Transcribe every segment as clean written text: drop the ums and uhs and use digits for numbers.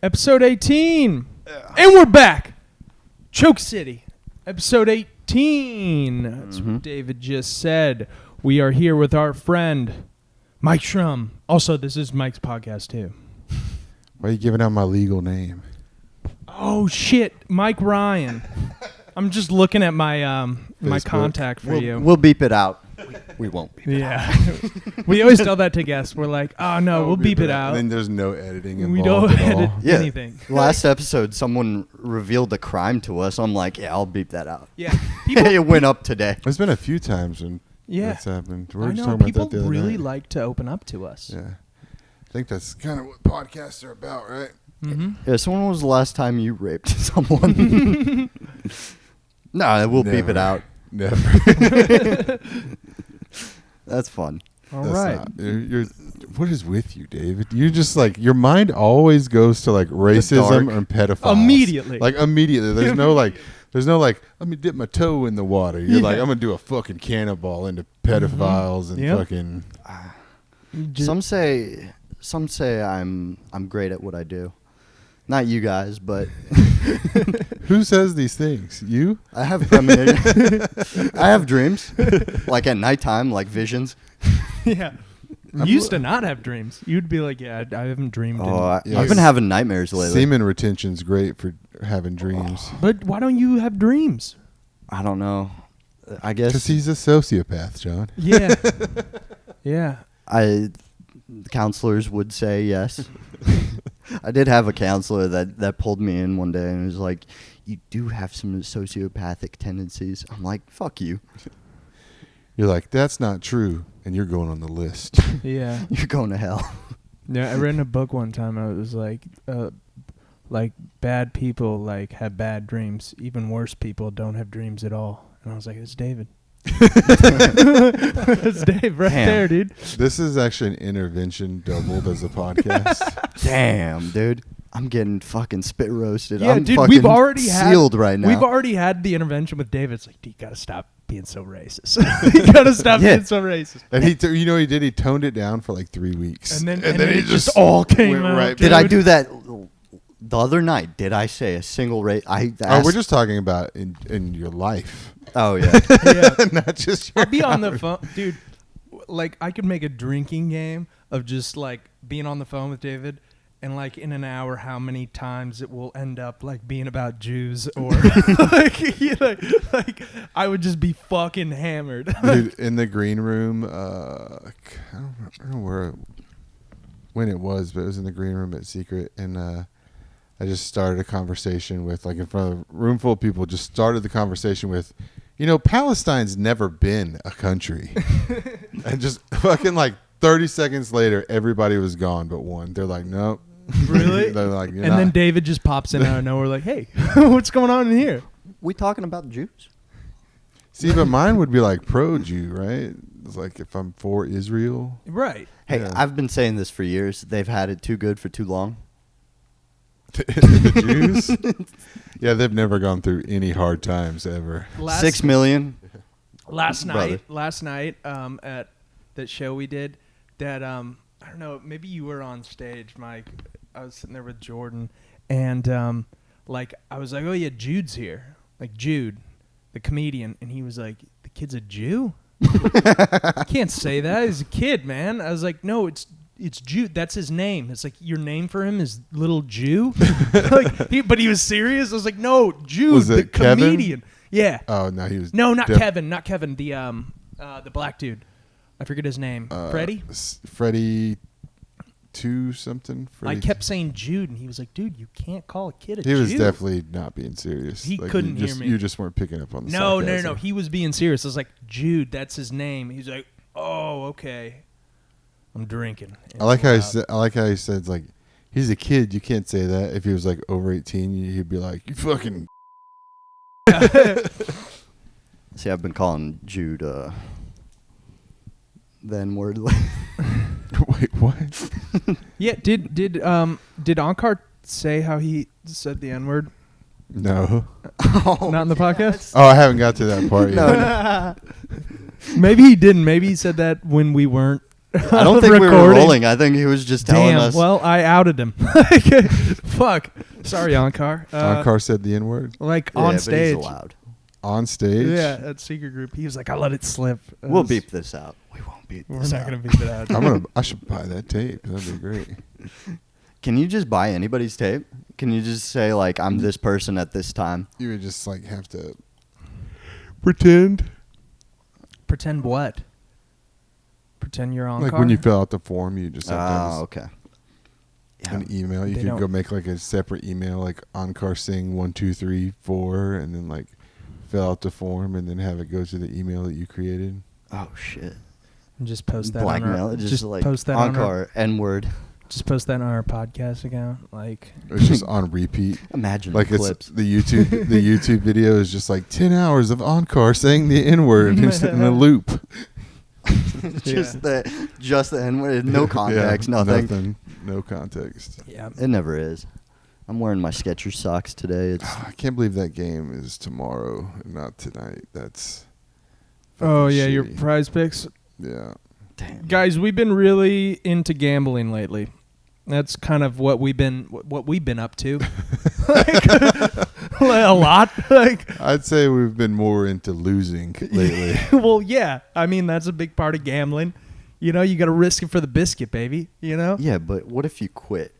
Episode 18. And we're back. Choke City. Episode 18. That's what David just said. We are here with our friend, Mike Shrum. Also, this is Mike's podcast, too. Why are you giving out my legal name? Oh, shit. Mike Ryan. I'm just looking at my my contact for you. We'll beep it out. We won't beep it out. Yeah. We always tell that to guests. We're like, oh, no, we'll beep it out. And then there's no editing involved. We don't at all. edit anything. Last episode, someone revealed a crime to us. I'm like, yeah, I'll beep that out. Yeah. People, It went up today. There's been a few times when yeah. that's happened. I Just know. talking People about that the other really night. like to open up to us. Yeah. I think that's kind of what podcasts are about, right? Mm-hmm. Yeah, so when was the last time you raped someone? No, we'll beep it out. Never. That's fun. All That's right. not- you're, what is with you, David? You just like, your mind always goes to like racism dark. or pedophiles. Immediately. Like immediately. There's no like, let me dip my toe in the water. You're Yeah. like, I'm going to do a fucking cannonball into pedophiles and Yep. fucking. Some say I'm great at what I do. Not you guys, but Who says these things? You? I have premonition. I have dreams, like at nighttime, like visions. Yeah. You used to not have dreams. You'd be like, yeah, I haven't dreamed. Oh, Yeah. I've been having nightmares lately. Semen retention's great for having dreams. But why don't you have dreams? I don't know. I Because guess he's a sociopath, John. Yeah. Yeah. Counselors would say yes. I did have a counselor that pulled me in one day and was like, "You do have some sociopathic tendencies." I'm like, "Fuck you." You're like, that's not true, and you're going on the list. Yeah. You're going to hell. Yeah. I read in a book one time. It was like bad people like have bad dreams. Even worse people don't have dreams at all. And I was like, it's David. It's Dave right Damn. there, dude. This is actually an intervention doubled as a podcast. Damn, dude. I'm getting fucking spit roasted. Yeah, I'm dude, fucking we've already sealed right now. We've already had the intervention with David. It's like, dude, you gotta stop being so racist. You gotta stop Yeah. being so racist. And he did? He toned it down for like 3 weeks. And then it just all came went out. right Did I dude. do that the other night? Did I say a single rate? Oh, we're just talking about in your life. Oh, yeah. Yeah. Not just your I'll be on the phone, dude. Like, I could make a drinking game of just like being on the phone with David, and like in an hour, how many times it will end up like being about Jews or like I would just be fucking hammered. Dude, in the green room, I don't know when it was, but it was in the green room at Secret, and I just started a conversation with, like, in front of a room full of people, just started the conversation with, Palestine's never been a country. And just fucking like 30 seconds later, everybody was gone but one. They're like, nope. Really? They're like, And then David just pops in out of nowhere like, hey, what's going on in here? We talking about Jews? See, but mine would be like pro-Jew, right? It's like if I'm for Israel. Right. Hey, Yeah. I've been saying this for years. They've had it too good for too long. The Jews? Yeah, they've never gone through any hard times ever. 6 million. Last Brother. night, at that show we did, that I don't know, maybe you were on stage, Mike. I was sitting there with Jordan, and like I was like, oh yeah, Jude's here, like Jude, the comedian, and he was like, the kid's a Jew. You can't say that. He's a kid, man. I was like, no, it's Jude. That's his name. It's like your name for him is Little Jew. But he was serious. I was like, no, Jude, Was the it Kevin? comedian. Yeah. Oh, no, he was... No, not Kevin. Not Kevin. The black dude. I forget his name. Freddie? Freddie 2 something? I kept saying Jude, and he was like, dude, you can't call a kid a Jew. He was definitely not being serious. He Like, couldn't you hear me. You just weren't picking up on the No. sarcasm. He was being serious. I was like, Jude, that's his name. He's like, oh, okay. I'm drinking. I like how he said, it's like, he's a kid. You can't say that. If he was like over 18, he'd be like, you fucking... See, I've been calling Jude the N-word. Wait, what? Yeah, did Onkar say how he said the N-word? No. Not in the podcast? Oh, I haven't got to that part yet. No. Maybe he didn't. Maybe he said that when we weren't I don't think we were rolling. I think he was just telling us. Well, I outed him. Fuck. Sorry, Ankar. Ankar said the N word Like Yeah, on but stage. he's allowed. on stage. Yeah, at Secret Group. He was like, I let it slip. We'll beep this out. We won't beep We're this not out. going to beep it out. I should buy that tape. That'd be great. Can you just buy anybody's tape? Can you just say, like, I'm this person at this time? You would just like have to pretend. Pretend what? Pretend you're on Like when you fill out the form, you just have to have Oh, okay. Yeah. an email. You They could go don't- make like a separate email, like Ankar Singh 1 2 3 4, and then like fill out the form, and then have it go to the email that you created. Oh, shit. And just post that Blackmail. on our, Just like post that on our, Ankar, N-word. just post that on our podcast account. Like, It's just on repeat. Imagine Like the clips. it's the YouTube video is just like 10 hours of Ankar saying the N word in a loop. just the N-word. No context, Yeah, nothing. No context. yeah. It never is. I'm wearing my Skechers socks today. It's I can't believe that game is tomorrow and not tonight. That's Oh, fucking yeah, your shitty. prize picks. Yeah. damn. Guys, we've been really into gambling lately. That's kind of what we've been up to. Like, a lot. Like, I'd say we've been more into losing lately. well, yeah. I mean, that's a big part of gambling. You know, you got to risk it for the biscuit, baby. You know? Yeah, but what if you quit?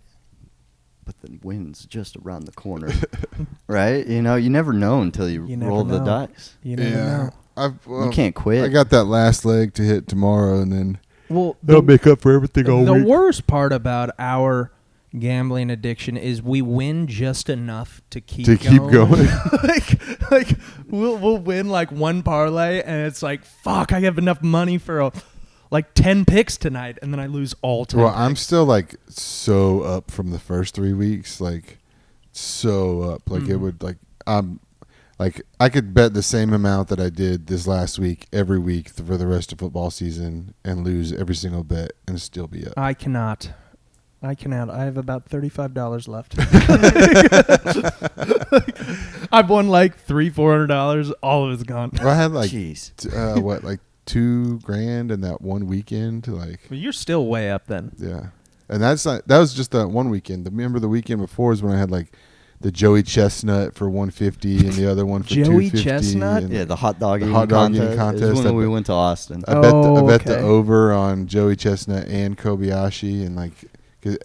But the win's just around the corner, right? You know, you never know until you You never roll the know. dice. You never know. You can't quit. I got that last leg to hit tomorrow, and then Well, they'll make up for everything all the week. worst part about our gambling addiction is we win just enough to keep going. like we'll win like one parlay and it's like, fuck, I have enough money for like 10 picks tonight, and then I lose all 10 Well, picks. I'm still like so up from the first 3 weeks, like so up. Like it would like I could bet the same amount that I did this last week every week for the rest of football season and lose every single bet and still be up. I cannot. I have about $35 left. I've won like $300-$400. All of it's gone. Well, I had like Jeez. what, like $2,000 in that one weekend. Like, Well, you're still way up then. yeah, and that was just that one weekend. Remember the weekend before is when I had like the Joey Chestnut for 150 and the other one for Joey 250. Chestnut? and Yeah, the hot dog The eating hot dog contest. eating contest, Is I when we bet- went to Austin. I bet Oh, the okay. over on Joey Chestnut and Kobayashi, and like,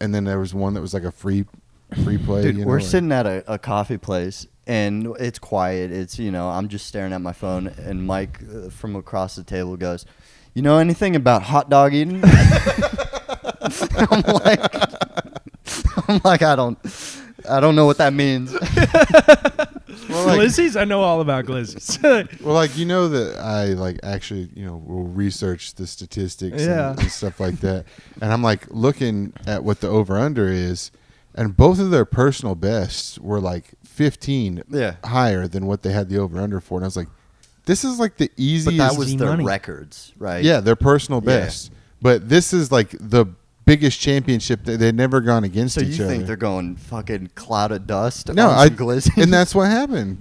and then there was one that was like a free play. Dude, you know, we're like- sitting at a coffee place and it's quiet. It's, you know, I'm just staring at my phone and Mike from across the table goes, "You know anything about hot dog eating?" I'm like, I don't know what that means. Well, like, Glizzies? I know all about glizzies. well, like, you know that I like actually, you know, will research the statistics Yeah. and stuff like that, and I'm like looking at what the over under is, and both of their personal bests were like 15 Yeah. higher than what they had the over under for, and I was like, this is like the But easiest. that was Easy their money. records, right? Yeah, their personal Yeah. best. But this is like the biggest championship that they'd never gone against So you each think other. they're going fucking cloud of dust No, on some glizzy? and that's what happened.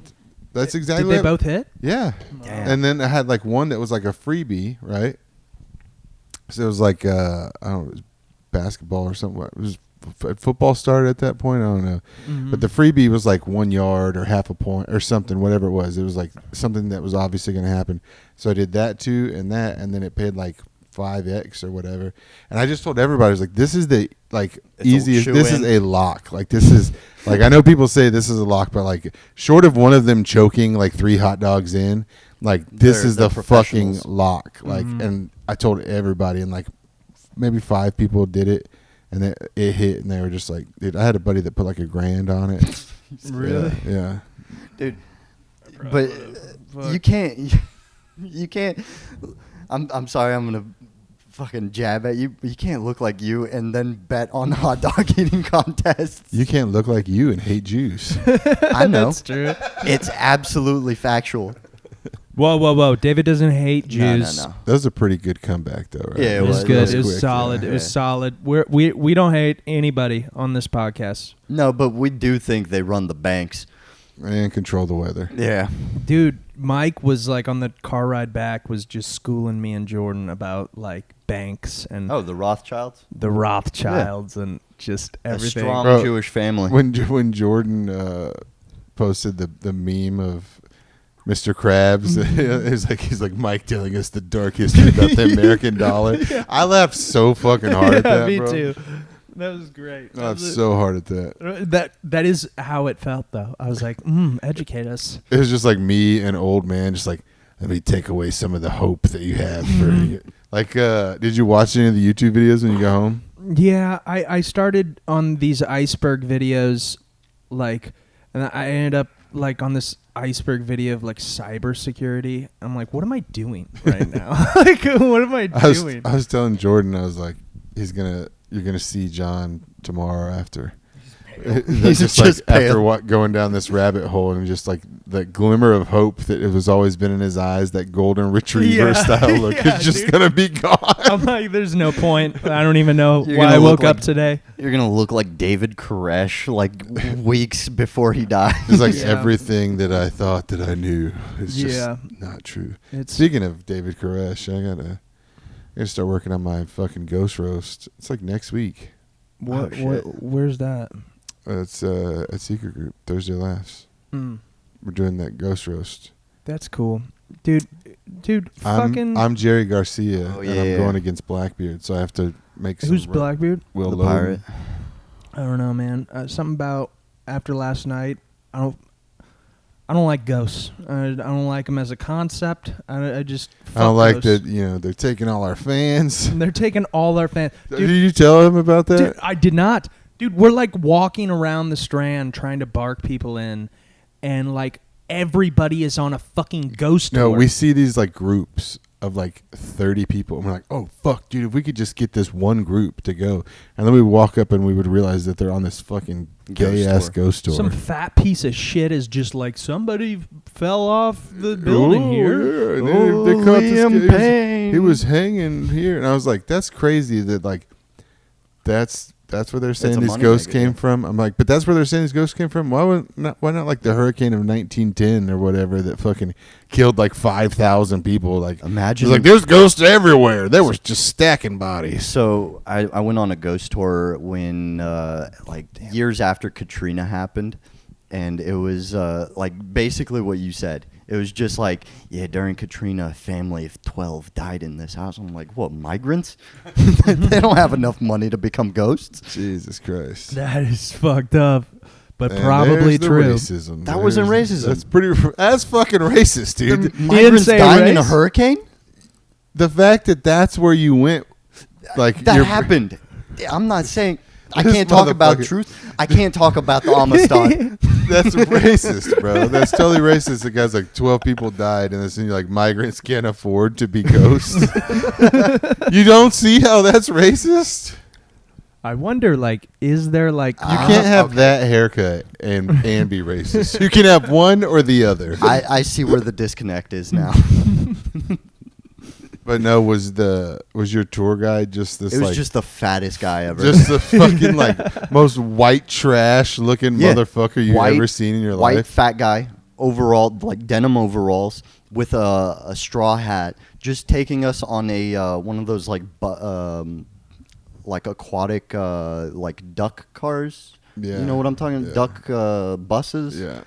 That's exactly Did they what both hit? Yeah. Damn. And then I had like one that was like a freebie, right? So it was like I don't know, it was basketball or something. It was football started at that point. I don't know. Mm-hmm. But the freebie was like 1 yard or half a point or something, whatever it was. It was like something that was obviously going to happen. So I did that too and that, and then it paid like 5x or whatever. And I just told everybody, I was like, this is the like It's a easiest. This is shoe-in. a lock. Like this is like, I know people say this is a lock, but like short of one of them choking like 3 hot dogs in, like this They're- is they're the fucking professionals. lock. Like, Mhm. and I told everybody, and like maybe 5 people did it, and it hit, and they were just like, dude, I had a buddy that put like $1,000 on it. Really? Yeah. Dude, but Fuck. you can't. You can't. I'm sorry. I'm gonna fucking jab at you. But you can't look like you and then bet on hot dog eating contests. You can't look like you and hate Jews. I know. That's true. It's absolutely factual. Whoa. David doesn't hate Jews. No. That was a pretty good comeback, though, right? Yeah, It was was. good. It was It was quick, solid. yeah. It was solid. We don't hate anybody on this podcast. No, but we do think they run the banks. And control the weather. Yeah. Dude, Mike was like on the car ride back was just schooling me and Jordan about like banks and Oh, the Rothschilds? the Rothschilds and just A everything. strong Bro, Jewish family. When Jordan posted the meme of Mr. Krabs, he's like Mike telling us the dark history about the American dollar. I laughed so fucking hard at that, me bro. too. That was great. I laughed so hard at that. That is how it felt though. I was like, educate us. It was just like me, an old man, just like, let me take away some of the hope that you have for you. Like, did you watch any of the YouTube videos when you got home? Yeah, I started on these iceberg videos, like, and I ended up like on this iceberg video of like cybersecurity. I'm like, what am I doing right now? Like, what am I doing? I was telling Jordan, I was like, you're gonna see John tomorrow after. He's just just like after pale. what going down this rabbit hole and just like that glimmer of hope that it was always been in his eyes, that golden retriever Yeah. style look, Yeah, is just dude. gonna be gone. I'm like, there's no point. I don't even know You're why gonna I look woke up like- today. You're going to look like David Koresh like weeks before he dies. It's like Yeah. everything that I thought that I knew is just Yeah. not true. It's Speaking of David Koresh, I gotta start working on my fucking ghost roast. It's like next week. what? Oh, shit. Where's that? It's at Secret Group Thursday Laughs. Mm, We're doing that ghost roast. that's cool, dude. Fucking. I'm Jerry Garcia, Oh, and I'm yeah. going against Blackbeard, so I have to make some. Who's Blackbeard? Will The Logan. pirate. I don't know, man. Something about after last night. I don't like ghosts. I don't like them as a concept. I just. I don't fuck like ghosts. that. They're taking all our fans. They're taking all our fans. Did you tell him about that? Dude, I did not. Dude, we're like walking around the Strand trying to bark people in, and like everybody is on a fucking ghost No, tour. we see these like groups of like 30 people, and we're like, oh fuck, dude, if we could just get this one group to go, and then we walk up and we would realize that they're on this fucking gay ass ghost tour. Some fat piece of shit is just like somebody fell off the building Oh, here. yeah, and they caught this Liam guy. Payne. He was hanging here, and I was like, that's crazy that like that's where they're saying a these money ghosts maker, came yeah. from. I'm like, but that's where they're saying these ghosts came from. Why not like the hurricane of 1910 or whatever that fucking killed like 5,000 people? Like, Imagine. it's like there's ghosts everywhere. They were just stacking bodies. So I went on a ghost tour when years after Katrina happened, and it was like basically what you said. It was just like, yeah, during Katrina, a family of 12 died in this house. I'm like, what, migrants? They don't have enough money to become ghosts. Jesus Christ. That is fucked up, but And probably there's the true. Racism. That wasn't racism. That's fucking racist, dude. The The, migrants say dying in a race? hurricane? fact that that's where you went, like That you're- happened. I'm not saying... I This can't talk about motherfucker- truth. I can't talk about the Amistad. That's racist, bro. That's totally racist. The guy's like 12 people died, and then you're like migrants can't afford to be ghosts. You don't see how that's racist? I wonder, like, is there like You can't have that haircut and be racist. You can have one or the other. I see where the disconnect is now. But no, was your tour guide just this It was like just the fattest guy ever. just the fucking like most white trash looking Yeah. motherfucker you've White- ever seen in your white life? fat guy, overall like denim overalls with a straw hat, just taking us on a one of those like aquatic like duck cars. Yeah. You know what I'm talking? Yeah. Duck buses. Yeah.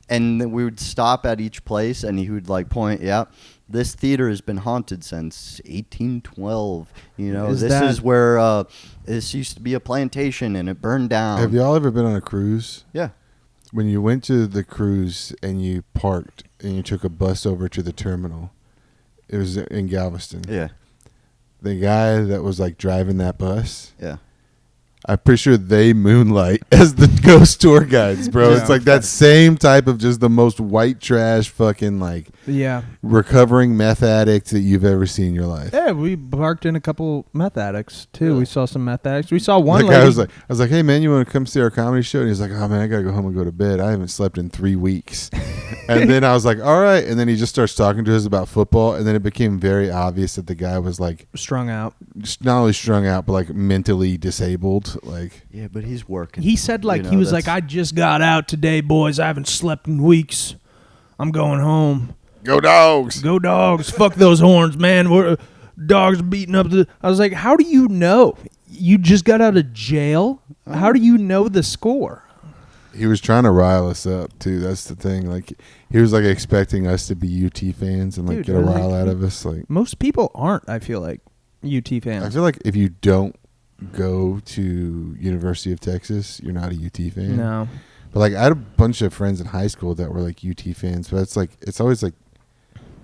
And then we would stop at each place, and he would like point, yeah, this theater has been haunted since 1812. You know, Is this that- is where this used to be a plantation, and it burned down. Have y'all ever been on a cruise? Yeah. When you went to the cruise and you parked and you took a bus over to the terminal, it was in Galveston. Yeah. The guy that was like driving that bus, Yeah. I'm pretty sure they moonlight as the ghost tour guides, bro. Yeah. It's like that same type of just the most white trash fucking like yeah. recovering meth addict that you've ever seen in your life. Yeah, we barked in a couple meth addicts too. Really? We saw some meth addicts. We saw one That lady. guy I was like, hey man, you want to come see our comedy show? And he's like, oh man, I gotta go home and go to bed. I haven't slept in 3 weeks. And then I was like, all right. And then he just starts talking to us about football. And then it became very obvious that the guy was like Strung out. not only strung out, but like mentally disabled. Like, Yeah, but he's working. He said like You know, he was like, that's- I just got out today, boys. I haven't slept in weeks. I'm going home. go dogs. Go dogs. Fuck those horns, man. We're dogs beating up the. I was like, how do you know? You just got out of jail. How do you know the score? He was trying to rile us up too. That's the thing. Like, he was like expecting us to be UT fans and like Dude, get a like- rile out of us. Like, Most people aren't. I feel like UT I fans. feel like if you don't go to University of Texas, you're not a UT fan. No. But like, I had a bunch of friends in high school that were like UT fans, but it's like it's always like,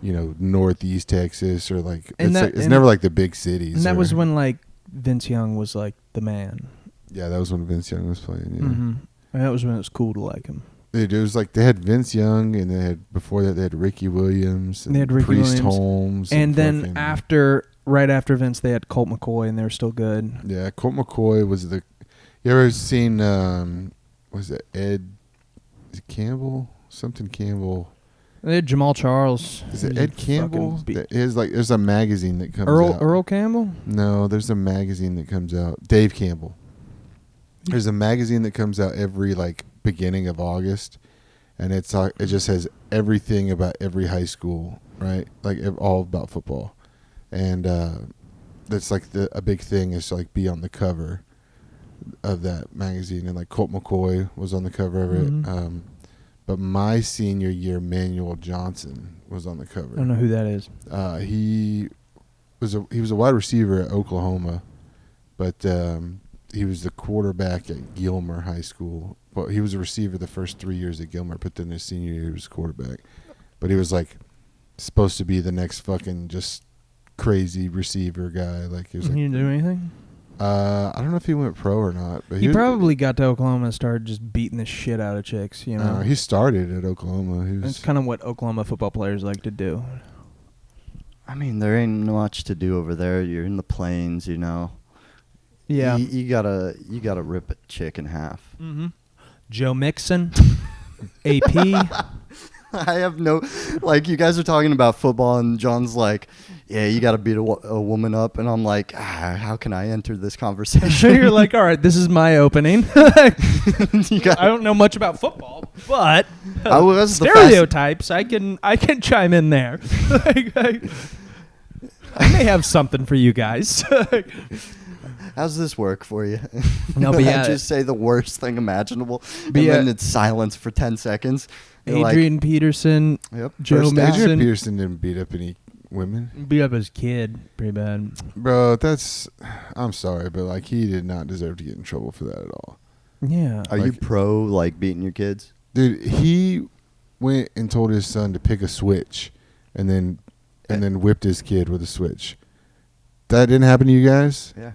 you know, Northeast Texas or like And it's, that- like, it's and- never like the big cities. And that or- was when like Vince Young was like the man. yeah, that was when Vince Young was playing. Yeah. Mm-hmm. And that was when it was cool to like him. It was like they had Vince Young, and they had before that they had Ricky Williams, and They had Ricky Priest Williams. Holmes, And then fucking- right after Vince, they had Colt McCoy, and they were still good. yeah, Colt McCoy was the. You ever seen? Was it Ed? Is it Campbell? Something Campbell. They had Jamal Charles. Is it He Ed fucking Campbell? beat- That is like there's a magazine that comes out. Earl Campbell? No, there's a magazine that comes out. Dave Campbell. There's a magazine that comes out every like beginning of August, and it just has everything about every high school, right? Like all about football, and that's like a big thing is to like be on the cover of that magazine, and like Colt McCoy was on the cover of it. Mhm. But my senior year, Manuel Johnson was on the cover. I don't know who that is. He was a wide receiver at Oklahoma, but he was the quarterback at Gilmer High School. Well, he was a receiver the first 3 years at Gilmer, but then his senior year he was quarterback. But he was like supposed to be the next fucking just crazy receiver guy. Like he was He like, didn't do anything? I don't know if he went pro or not, but He probably got to Oklahoma and started just beating the shit out of chicks, you know? he started at Oklahoma. He That's was kind of what Oklahoma football players like to do. I mean, there ain't much to do over there. You're in the plains, you know. Yeah. You gotta rip a chick in half. Mm-hmm. Joe Mixon, AP. I have no, like, you guys are talking about football, and John's like, yeah, you got to beat a woman up. And I'm like, how can I enter this conversation? You're like, all right, this is my opening. You got, I don't know much about football, but I was the stereotypes, I can chime in there. I may have something for you guys. How's this work for you? No, but yeah. I just say the worst thing imaginable, and But yeah. then it's silence for 10 seconds. You're like, Adrian Peterson yep, Joe first down. Mixon. Adrian Peterson didn't beat up any women. beat up his kid pretty bad. Bro, I'm sorry, but like he did not deserve to get in trouble for that at all. Yeah. Are you Like- pro, like, beating your kids? Dude, he went and told his son to pick a switch and then whipped his kid with a switch. That didn't happen to you guys? Yeah.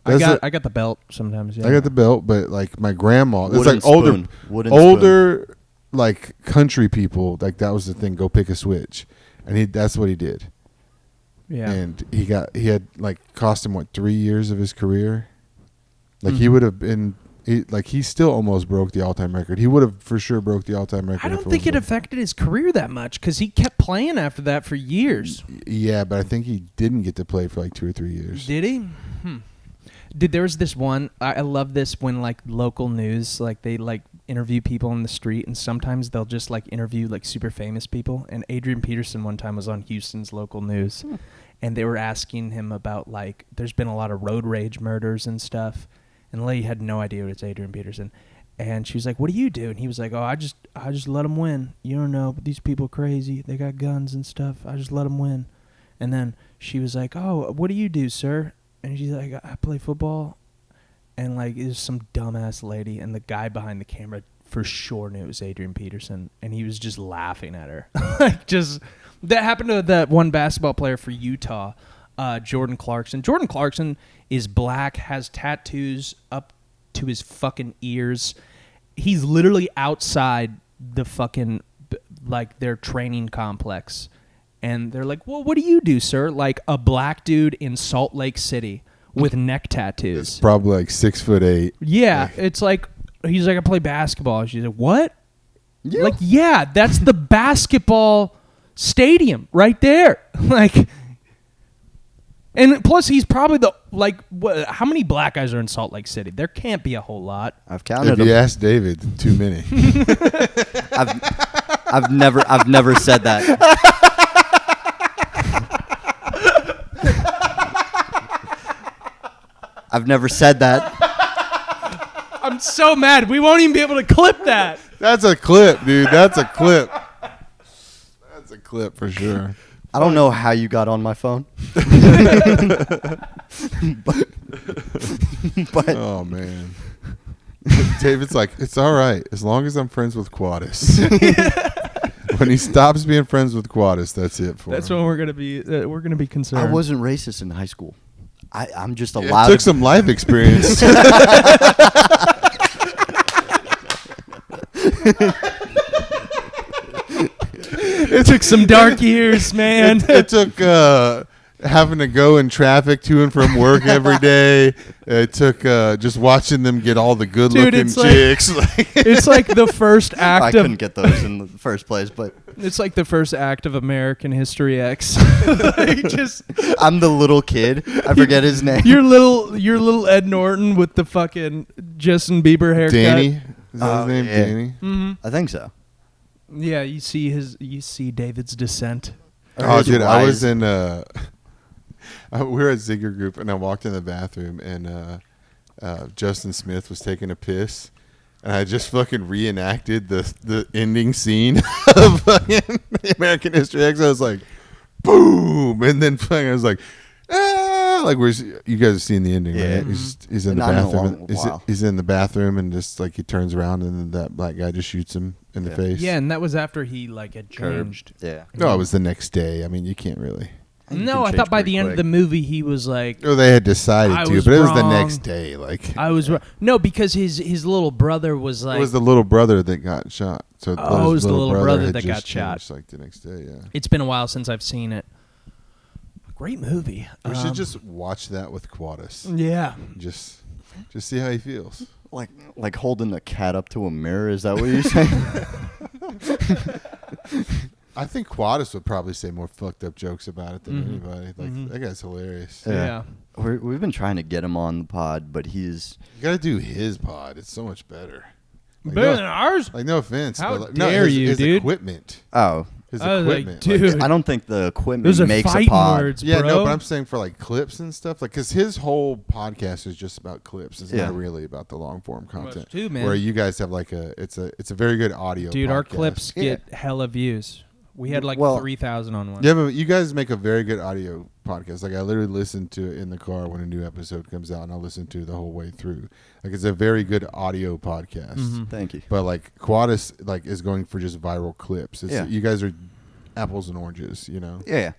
I got the belt sometimes. Yeah. I got the belt, but like my grandma, it's Wooden like older Wooden spoon. older like country people, like that was the thing, go pick a switch. And that's what he did. Yeah. And he had like cost him 3 years of his career. Like he Mhm. would have been he still almost broke the all-time record. He would have for sure broke the all-time record. I if don't think it was affected his career that much because he kept playing after that for years. yeah, but I think he didn't get to play for like 2 or 3 years. Did he? Dude, there was this one. I love this when like local news, like they like interview people on the street, and sometimes they'll just like interview like super famous people. And Adrian Peterson one time was on Houston's local news, and they were asking him about like there's been a lot of road rage murders and stuff, and the lady had no idea it's Adrian Peterson. And she was like, "What do you do?" And he was like, "Oh, I just let them win. You don't know, but these people crazy. They got guns and stuff. I just let them win." And then she was like, "Oh, what do you do, sir?" And she's like, "I play football." And like, it was some dumbass lady, and the guy behind the camera for sure knew it was Adrian Peterson, and he was just laughing at her. Like, just that happened to that one basketball player for Utah, Jordan Clarkson. Jordan Clarkson is black, has tattoos up to his fucking ears. He's literally outside the fucking like their training complex. And they're like, "Well, what do you do, sir?" Like a black dude in Salt Lake City with neck tattoos. Probably like 6'8". Yeah, it's like he's like, "I play basketball." She's like, "What?" Yeah. Like, yeah, that's the basketball stadium right there. Like, and plus he's probably how many black guys are in Salt Lake City? There can't be a whole lot. I've counted If them. you ask David, too many. I've never said that. I've never said that. I'm so mad. We won't even be able to clip that. That's a clip, dude. That's a clip. That's a clip for sure. I don't know how you got on my phone. but Oh man. David's like, it's all right as long as I'm friends with Quadis. When he stops being friends with Quadis, that's it for That's him. when we're gonna be concerned. I wasn't racist in high school. I'm just It allowed took to some life experience. It took some dark years, man. It took having to go in traffic to and from work every day. It took just watching them get all the good-looking it's like- chicks. It's like the first I act couldn't of get those in the first place, but it's like the first act of American History X. Like, just I'm the little kid. I forget his name. your little Ed Norton with the fucking Justin Bieber haircut. Danny, is that Oh, his name? yeah. Danny. Hmm. I think so. Yeah, you see David's descent. Or Oh, his dude, I was rise. in. We were at Zigger Group, and I walked in the bathroom, and Justin Smith was taking a piss, and I just fucking reenacted the ending scene of fucking American History X. I was like, boom, and then fucking I was like, ah, like you guys have seen the ending, Yeah. right? He's in the Not in a bathroom. long while. He's in the bathroom, and just like he turns around, and then that black guy just shoots him in the Yeah. face. Yeah, and that was after he had Curb. changed. Yeah. No, it was the next day. I mean, you can't really. You No, can I change thought by pretty the end of quick. the movie he was like, Oh, they had decided I to, was but it was the wrong. next day. Like I was wrong. No, because his little brother was like, it was the little brother that got shot. So Oh, it was the little brother had that got just shot. changed, like the next day. Yeah, it's been a while since I've seen it. Great movie. we should just watch that with Quadis. Yeah. Just see how he feels. Like holding a cat up to a mirror. Is that what you're saying? I think Quadis would probably say more fucked up jokes about it than Mhm. anybody. Like Mhm. that guy's hilarious. Yeah. We've been trying to get him on the pod, but he's You got to do his pod. It's so much better. Like, Better no, than ours? like no offense, How but like, no, dare his, you, his dude. equipment. oh. His I was like, equipment. dude. I don't think the equipment Those are makes a fighting pod. words, Yeah, bro. no, but I'm saying for like clips and stuff, like because his whole podcast is just about clips. It's Yeah. not really about the long form content. too, man. Where you guys have like it's a very good audio. Dude, our podcast. clips Yeah. get hella views. We had like Well- 3,000 on one. Yeah, but you guys make a very good audio podcast. Like I literally listen to it in the car when a new episode comes out, and I'll listen to it the whole way through. Like it's a very good audio podcast. Mhm. Thank you. But like Quadis, like is going for just viral clips. It's, Yeah. You guys are apples and oranges, you know. Yeah,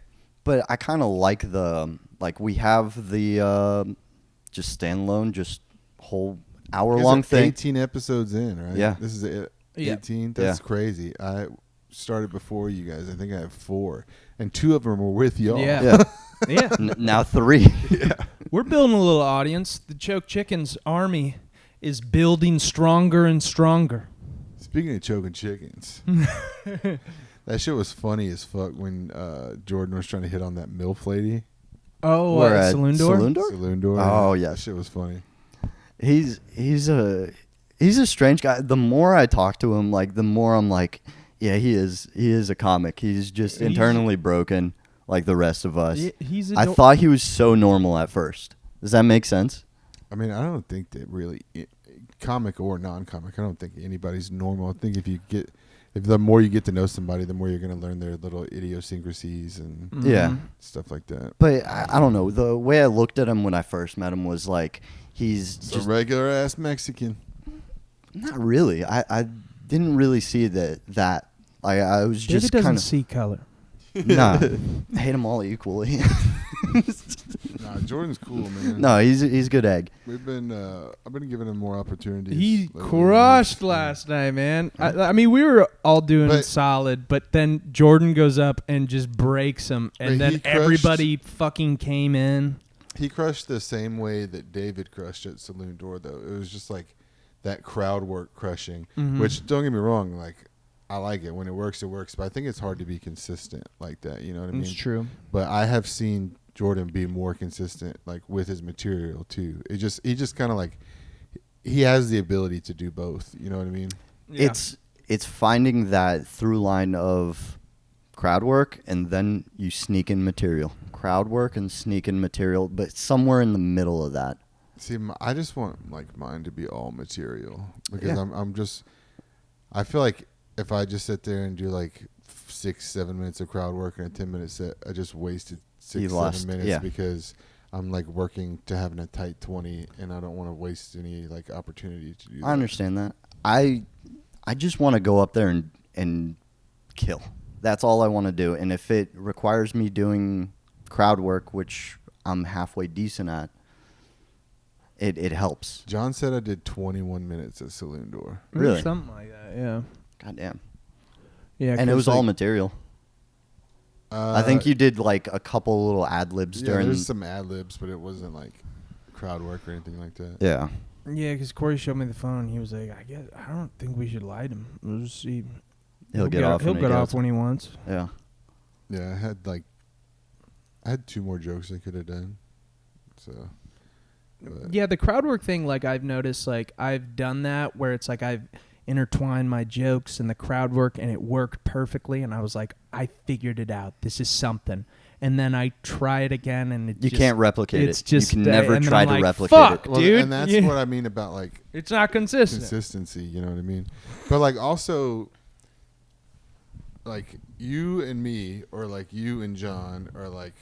but I kind of like we have the just standalone, just whole hour long These are thing. 18 episodes in, right? Yeah. This is it. Yeah. 18. That's Yeah. crazy. I started before you guys. I think I have 4, and 2 of them were with y'all. Yeah. Yeah. Yeah. Now 3. We're building a little audience. The Choke Chickens army is building stronger and stronger. Speaking of choking chickens, that shit was funny as fuck when Jordan was trying to hit on that MILF lady. Oh, We're at Saloon Door? Saloon Door? Saloon door. Oh, That yes. shit was funny. He's a strange guy. The more I talk to him, like the more I'm like, yeah, he is a comic. He's just He's- internally broken, like the rest of us. He's a I thought he was so normal at first. Does that make sense? I mean, I don't think that really, comic or non-comic, I don't think anybody's normal. I think if the more you get to know somebody, the more you're going to learn their little idiosyncrasies and Yeah. Mhm. stuff like that. But I don't know. The way I looked at him when I first met him was like he's It's just a regular ass Mexican. not really. I didn't really see that. I was David just doesn't kind of see color. nah. I hate them all equally. Nah, Jordan's cool, man. No, he's a good egg. I've been giving him more opportunities. He lately. crushed last night, man. I mean, we were all doing But- solid, but then Jordan goes up and just breaks him, and But then he crushed- everybody fucking came in. He crushed the same way that David crushed at Saloon Door, though. It was just like that crowd work crushing. Mhm. Which, don't get me wrong, like I like it. When it works, but I think it's hard to be consistent like that. You know what I mean? It's true. But I have seen Jordan be more consistent, like with his material too. He just kind of like he has the ability to do both. You know what I mean? Yeah. It's finding that through line of crowd work and then you sneak in material. Crowd work and sneak in material, but somewhere in the middle of that. See, I just want like mine to be all material because Yeah. I feel like if I just sit there and do like 6-7 minutes of crowd work and a 10-minute set, I just wasted 6-7 minutes yeah. because I'm like working to having a tight 20 and I don't want to waste any like opportunity to do that. I understand that. I just want to go up there and kill. That's all I want to do. And if it requires me doing crowd work, which I'm halfway decent at, it helps. John said I did 21 minutes at Saloon Door. Really? Something like that. Yeah. Goddamn. Yeah. And it 'cause, was all like, material. I think you did like a couple little ad libs during. There's some ad libs, but it wasn't like crowd work or anything like that. Yeah. Yeah, because Corey showed me the phone. He was like, I don't think we should light him. We'll just see. He'll get off. He'll when get he off goes. when he wants. Yeah. Yeah, I had 2 more jokes I could have done. So. But Yeah, the crowd work thing, like I've noticed, like I've done that where it's like I've intertwined my jokes and the crowd work and it worked perfectly. And I was like, I figured it out. This is something. And then I try it again and You can't replicate it's it. just, you can never and then try I'm to like, replicate fuck, it. Well, dude. and that's Yeah. what I mean about like It's not consistent. consistency, you know what I mean? But like also like you and me or like you and John or like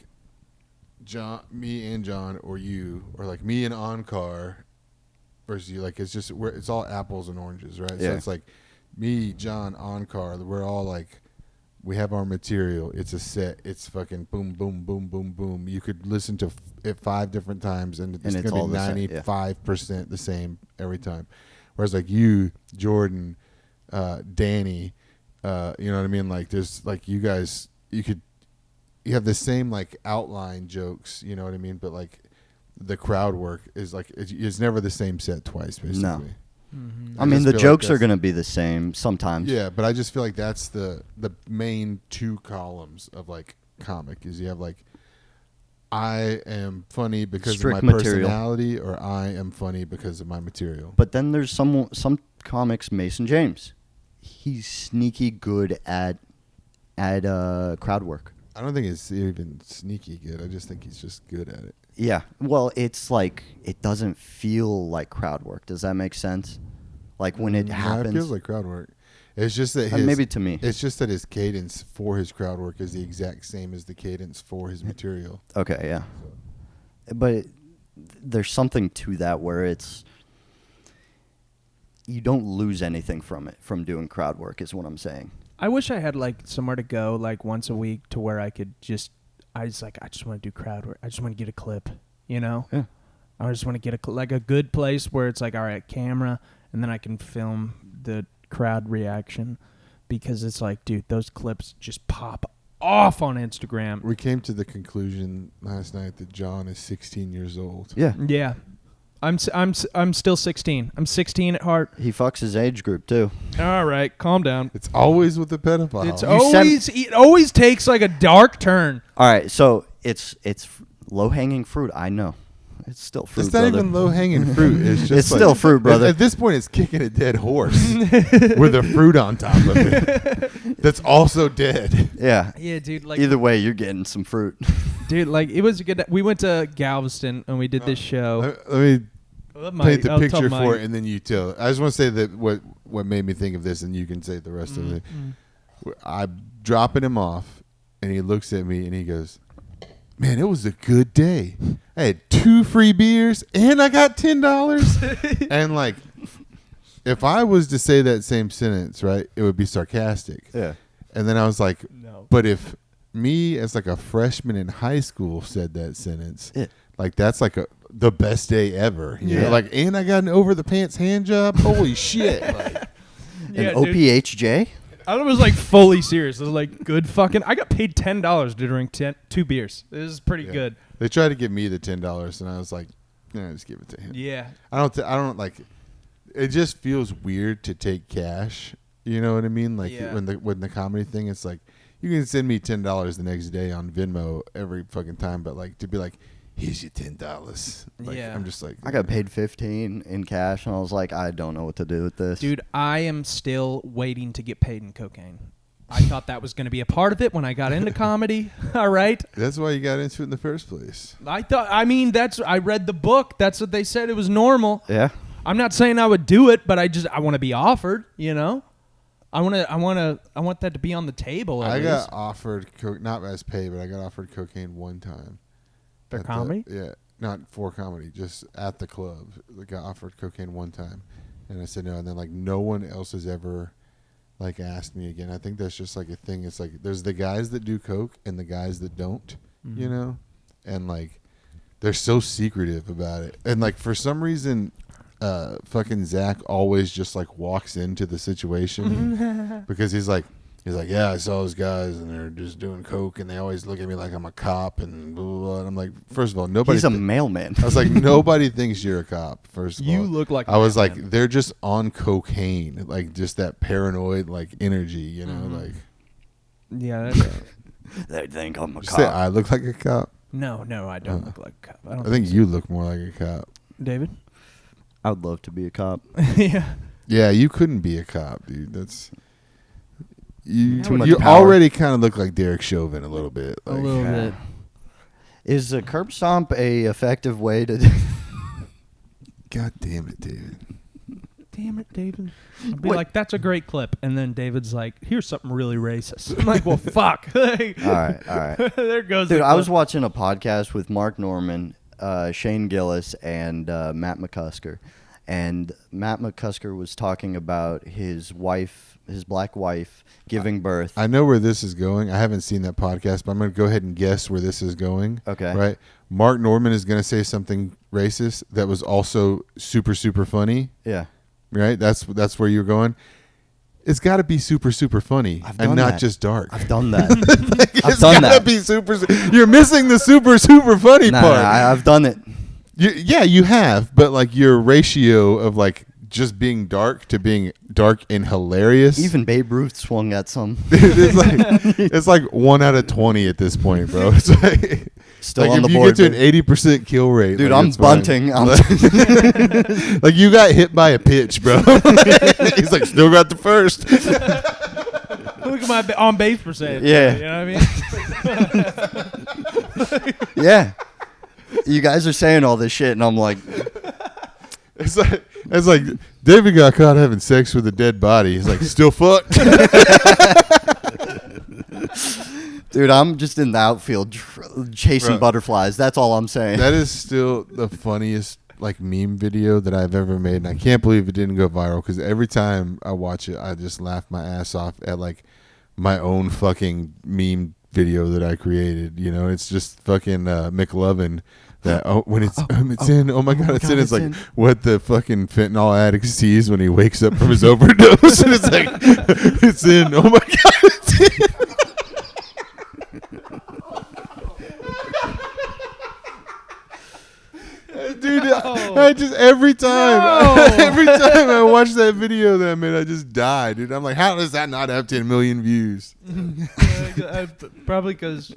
me and John or you or like me and Onkar versus you, like it's all apples and oranges, right? So Yeah. it's like me, John, Onkar, we're all like we have our material. It's a set. It's fucking boom, boom, boom, boom, boom. You could listen to it 5 different times, and it's it's going all to the be same, yeah. 95% the same every time. Whereas like you, Jordan, Danny, you know what I mean? Like there's like you guys, you have the same like outline jokes, you know what I mean? But like the crowd work is like it's never the same set twice, basically. No. Mm-hmm. I mean, just the feel like jokes are that's- going to be the same sometimes. Yeah, but I just feel like that's the main 2 columns of like comic is you have like I am funny because Strict of my material. personality or I am funny because of my material. But then there's some comics, Mason James. He's sneaky good at crowd work. I don't think it's even sneaky good. I just think he's just good at it. Yeah. Well, it's like it doesn't feel like crowd work. Does that make sense? Like when it No, happens. it feels like crowd work. It's just that Maybe to me. It's just that his cadence for his crowd work is the exact same as the cadence for his material. Okay, yeah. But there's something to that where it's you don't lose anything from it from doing crowd work is what I'm saying. I wish I had like somewhere to go like once a week to where I could I just want to do crowd work. I just want to get a clip, you know? Yeah. I just want to get a good place where it's like, all right, camera, and then I can film the crowd reaction because it's like, dude, those clips just pop off on Instagram. We came to the conclusion last night that John is 16 years old. Yeah. Yeah. I'm still 16. I'm 16 at heart. He fucks his age group too. All right, calm down. It's always with the pedophile. It always takes like a dark turn. All right, so it's low hanging fruit. I know, it's still fruit. It's not brother. even low hanging fruit. It's just It's like- still fruit, brother. At this point, it's kicking a dead horse with a fruit on top of it. That's also dead. Yeah. Yeah, dude. Like, Either way, you're getting some fruit. dude, like it was a good. We went to Galveston and we did this show. Let me paint the I'll tell picture Mike. for it, and then you tell. I just want to say that what made me think of this, and you can say the rest of it. I'm dropping him off, and he looks at me, and he goes, "Man, it was a good day. I had 2 free beers, and I got $10." And like, if I was to say that same sentence, right, it would be sarcastic. Yeah. And then I was like, No. but if me as like a freshman in high school said that sentence, Yeah. like that's like the best day ever. You know? Yeah. Like, and I got an over the pants hand job. Holy shit. Like, Yeah, An dude. OPHJ? I was like fully serious. It was like good fucking. I got paid $10 to drink 2 beers. This is pretty yeah. good. They tried to give me the $10, and I was like, nah, just give it to him. Yeah. I don't like. It just feels weird to take cash You know what I mean? Like Yeah. when the comedy thing, it's like you can send me $10 the next day on Venmo every fucking time, but like to be like, here's your $10. Like, Yeah. I'm just like, I got paid 15 in cash, and I was like, I don't know what to do with this. Dude, I am still waiting to get paid in cocaine. I thought that was going to be a part of it when I got into comedy. All right. That's why you got into it in the first place. I read the book. That's what they said. It was normal. Yeah. I'm not saying I would do it, but I want to be offered, you know? I want that to be on the table at I least. got offered not as pay, but I got offered cocaine one time. For At comedy? Yeah, not for comedy, just at the club. I got offered cocaine one time, and I said no. And then like no one else has ever like asked me again. I think that's just like a thing. It's like there's the guys that do coke and the guys that don't, you know, and like they're so secretive about it. And like for some reason, fucking Zach always just like walks into the situation because he's like, yeah, I saw those guys and they're just doing coke and they always look at me like I'm a cop and blah, blah, blah. And I'm like, first of all, nobody. He's a mailman. I was like, nobody thinks you're a cop. First of all, You look like I was like, mailman. they're just on cocaine, like just that paranoid like energy, you know, like. Yeah. They think I'm a Did you say cop. I look like a cop? No, I don't look like a cop. I think you look more like a cop. David? I would love to be a cop. Yeah. Yeah, you couldn't be a cop, dude. That's you. Too much You power. already kind of look like Derek Chauvin a little bit. A Like, little bit. Is a curb stomp a effective way to? God damn it, David. Damn it, David. I'll be Wait. like, that's a great clip. And then David's like, here's something really racist. I'm like, well, fuck. Like, All right. there goes Dude, the I was clip. watching a podcast with Mark Norman, Shane Gillis, and Matt McCusker. And Matt McCusker was talking about his wife, his black wife, giving birth. I know where this is going. I haven't seen that podcast, but I'm going to go ahead and guess where this is going. Okay. Right? Mark Norman is going to say something racist that was also super, super funny. Yeah. Right? That's where you're going. It's got to be super, super funny I've and done not that. just dark. I've done that. It's done gotta that. be super. You're missing the super, super funny No, part. I've done it. Yeah, you have, but like your ratio of like just being dark to being dark and hilarious. Even Babe Ruth swung at some. it's like 1 out of 20 at this point, bro. It's like Still like on if the you board. get to an babe. 80% kill rate, Dude, like, I'm it's fine. bunting. Like you got hit by a pitch, bro. He's like, still got the first. Look at my on base percentage. Yeah. You know what I mean? Yeah. You guys are saying all this shit, and I'm like, It's like David got caught having sex with a dead body. He's like, still fucked. dude, I'm just in the outfield chasing Bro. butterflies. That's all I'm saying. That is still the funniest like meme video that I've ever made, and I can't believe it didn't go viral because every time I watch it, I just laugh my ass off at like my own fucking meme video that I created. You know, it's just fucking McLovin. That when it's in, oh my god, it's in. It's like what the fucking fentanyl addict sees when he wakes up from his overdose, and it's like it's in. Oh my god, it's in. Dude, I just every time I watch that video that I made, I just die, dude. I'm like, how does that not have 10 million views? Probably because,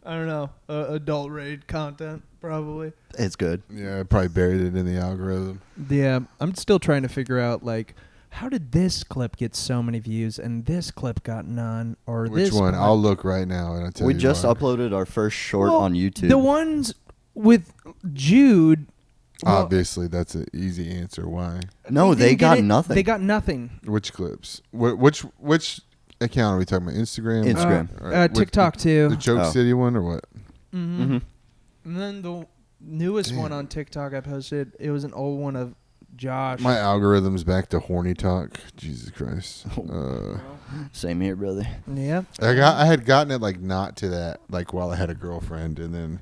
I don't know, adult rated content, probably. It's good. Yeah, I probably buried it in the algorithm. Yeah, I'm still trying to figure out, like, how did this clip get so many views and this clip got none? Or Which this one? clip? I'll look right now and I'll tell We you. just why. uploaded our first short Well, on YouTube. The ones with Jude. well, Obviously, that's an easy answer. Why? no, they didn't get got it. nothing. They got nothing. Which clips? Which account are we talking about? Instagram? Instagram. Or which- TikTok too. The Choke Oh. City one or what? Mm-hmm. Mhm. And then the newest one on TikTok I posted, it was an old one of Josh. My algorithm's back to horny talk. Jesus Christ. Same here, brother. Yeah. I had gotten it like not to that like while I had a girlfriend and then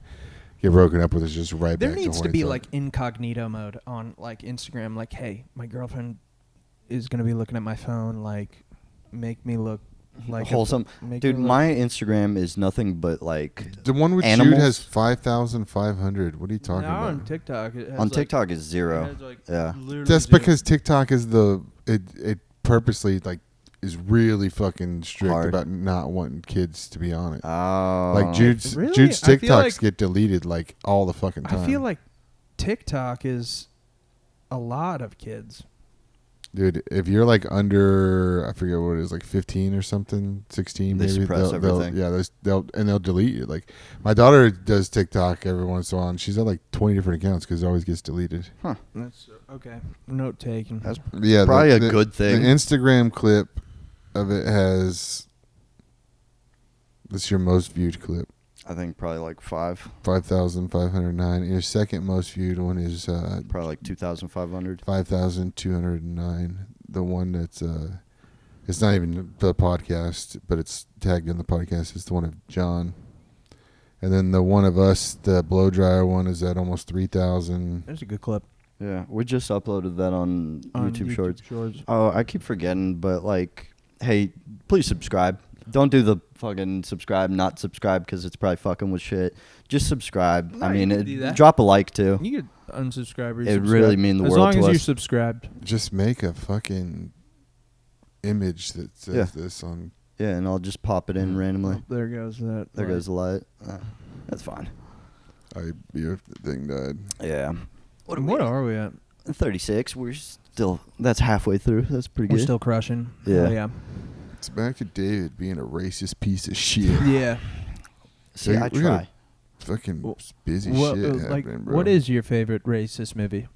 get broken up with is just right There back needs to to horny be talk. like incognito mode on like Instagram. Like, hey, my girlfriend is gonna be looking at my phone. Like, make me look like Wholesome. make Dude, me look- my Instagram is nothing but like The one with animals? Jude has 5,500. What are you talking now on about? TikTok. It has on like- TikTok is it zero. has, like, Yeah. literally That's zero. because TikTok is it purposely like is really fucking strict Hard. about not wanting kids to be on it. Oh. Like Jude's Really? Jude's I feel TikToks like- get deleted like all the fucking time. I feel like TikTok is a lot of kids. Dude, if you're like under, I forget what it is, like 15 or something, 16 They maybe. suppress they'll everything. they'll delete you. Like my daughter does TikTok every once in a while, and she's at like 20 different accounts because it always gets deleted. That's okay. Note taken. That's Yeah, probably a good thing. The Instagram clip of it has. That's your most viewed clip. I think probably like 5,509. Your second most viewed one is probably like 2,500. 5,209. The one that's it's not even the podcast, but it's tagged in the podcast. It's the one of John. And then the one of us, the blow dryer one, is at almost 3,000. There's a good clip Yeah, we just uploaded that on YouTube Shorts. Shorts. Oh, I keep forgetting, but like, hey, please subscribe. Don't do the fucking subscribe, not subscribe, because it's probably fucking with shit. Just subscribe. No, I you mean, can do that. drop a like too. You could unsubscribe or It subscribe. really mean the as world long to as you're us. subscribed. Just make a fucking image that says Yeah. this on. Yeah, and I'll just pop it in randomly. Oh, there goes that. There light. goes the light. That's fine. Your thing died. Yeah. What are we at? 36. We're still. That's halfway through. That's pretty We're good. still crushing. Yeah. Hell yeah. It's back to David being a racist piece of shit. Yeah. See, We I got try. Fucking Well, busy What, shit like, happening, bro. what is your favorite racist movie?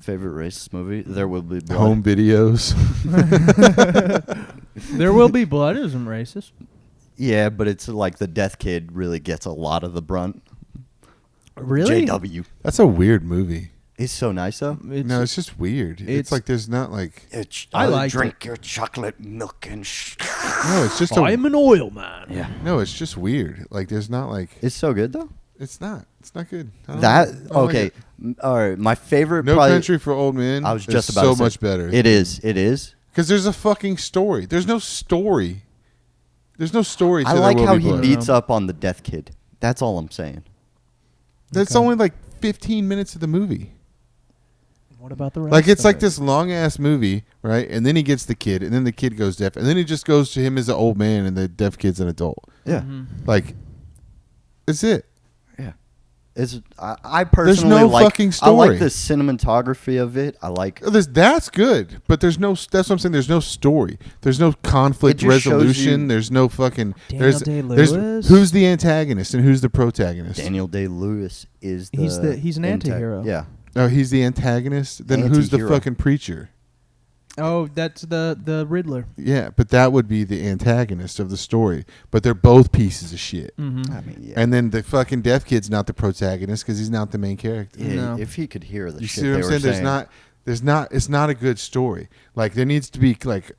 Favorite racist movie? There Will Be Blood. home videos? There Will Be Blood isn't racist. Yeah, but it's like the Death Kid really gets a lot of the brunt. Really? JW. That's a weird movie. He's so nice though. No, it's just weird. It's it's- like there's not like I liked drink your chocolate milk and no. It's just I'm an oil man. Yeah. no. It's just weird. Like there's not like It's so good though. it's not. It's not good. I don't That like it. I don't like okay. it. All right, my favorite No probably Country for Old Men. I was is just about so to say, much better. It is. It is. Because there's a fucking story. There's no story. There's no story. To I There like Will how Be he Blood. beats up on the Death Kid. That's all I'm saying. That's Okay. only like 15 minutes of the movie. What about the rest? Like it's of like it? this long ass movie, right? And then he gets the kid, and then the kid goes deaf, and then he just goes to him as an old man, and the deaf kid's an adult. Yeah. Mhm. Like, that's it. Yeah. It's I personally no like fucking I like story. the cinematography of it. I like That's good, but there's no. That's what I'm saying. There's no story. There's no conflict It just shows resolution. you- There's no fucking. Daniel there's Day-Lewis? who's the antagonist and who's the protagonist. Daniel Day-Lewis is the He's an anti-hero. Yeah. Oh, he's the antagonist. Then who's the Anti-hero. fucking preacher? Oh, that's the Riddler. Yeah, but that would be the antagonist of the story. But they're both pieces of shit. Mm-hmm. I mean, yeah. And then the fucking deaf kid's not the protagonist because he's not the main character. Yeah, No. if he could hear the You shit see what they I'm were saying? saying. It's not a good story. Like there needs to be like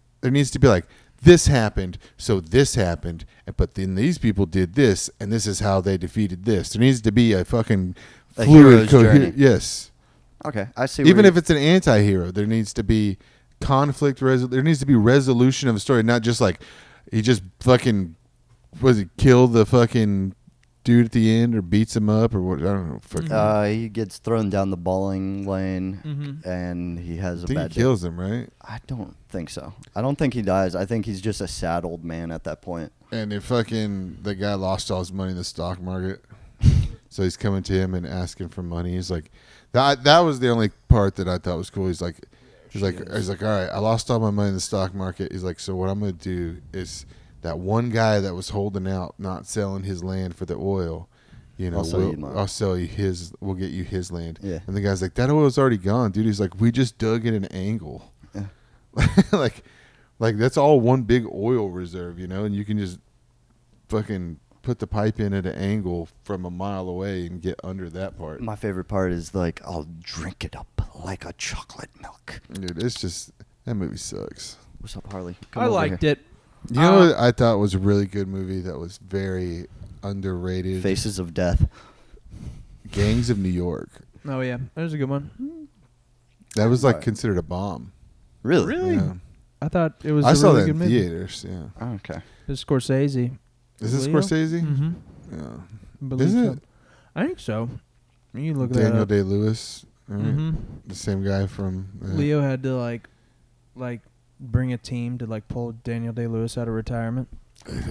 this happened, so this happened, but then these people did this, and this is how they defeated this. There needs to be a fucking A fluid, hero's journey. yes. Okay, I see. Even where if it's an anti-hero, there needs to be conflict. There needs to be resolution of a story, not just like he just fucking kill the fucking dude at the end or beats him up or what? I don't know. Fucking, he gets thrown down the bowling lane Mhm. and he has I a think bad he kills him, right? I don't think so. I don't think he dies. I think he's just a sad old man at that point. And if fucking the guy lost all his money in the stock market, so he's coming to him and asking for money. He's like, that was the only part that I thought was cool. He's like, all right, I lost all my money in the stock market. He's like, so what I'm gonna do is that one guy that was holding out, not selling his land for the oil. You know, I'll sell you mine. I'll sell you his. We'll get you his land. Yeah. And the guy's like, that oil's already gone, dude. He's like, we just dug in an angle. Yeah. like that's all one big oil reserve, you know, and you can just fucking put the pipe in at an angle from a mile away and get under that part. My favorite part is like, I'll drink it up like a chocolate milk. Dude, it's just that movie sucks. What's up, Harley? I liked it. You know what I thought was a really good movie that was very underrated? Faces of Death. Gangs of New York. Oh yeah, that was a good one. That was like Right. considered a bomb. Really? Really? Yeah. I thought it was. I a saw really that good in movie. theaters. Yeah. Oh, okay. It's Scorsese. Is this Leo? Scorsese? Mm-hmm. Yeah. Is it? I think so. You can look that Daniel up. Day Lewis. Right? Mm-hmm. The same guy from. Leo had to like bring a team to like pull Daniel Day-Lewis out of retirement?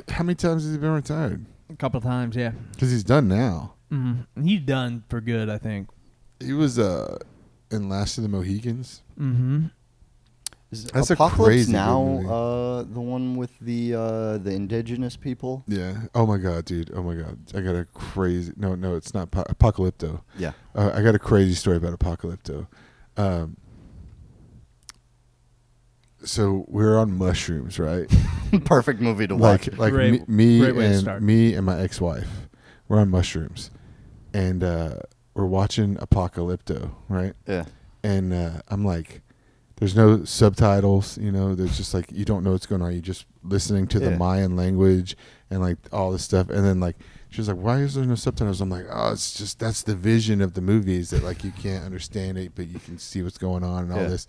How many times has he been retired? A couple times, yeah. Because he's done now. He's done for good, I think. He was in Last of the Mohicans. Mm-hmm. Is That's a Apocalypse crazy good Now movie. the one with the indigenous people? Yeah. Oh my god, dude. Oh my god. I got a crazy. No, it's not Apocalypto. Yeah. I got a crazy story about Apocalypto. So we were on mushrooms, right? Perfect movie to watch. Like Great me way to start. and me and my ex-wife, we're on mushrooms, and we're watching Apocalypto, right? Yeah. And I'm like, there's no subtitles, you know. There's just like you don't know what's going on. You're just listening to the Yeah. Mayan language and like all this stuff. And then like she was like, "Why is there no subtitles?" I'm like, "Oh, it's just that's the vision of the movies that like you can't understand it, but you can see what's going on and all Yeah. this."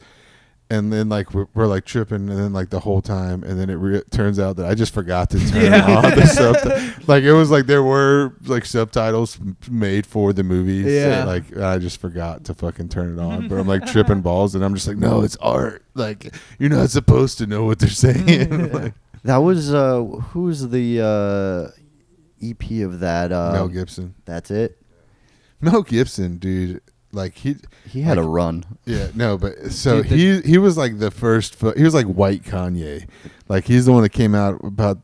And then like we're like tripping, and then like the whole time, and then it turns out that I just forgot to turn on the subtitles. Like it was like there were like subtitles made for the movies. Yeah. Like I just forgot to fucking turn it on, but I'm like tripping balls, and I'm just like, no, it's art. Like you're not supposed to know what they're saying. Like, That was who's the EP of that? Mel Gibson. That's it. Mel Gibson, dude. Like He had like, a run. Yeah, no, but so Dude, he was like the first. He was like white Kanye, like he's the one that came out about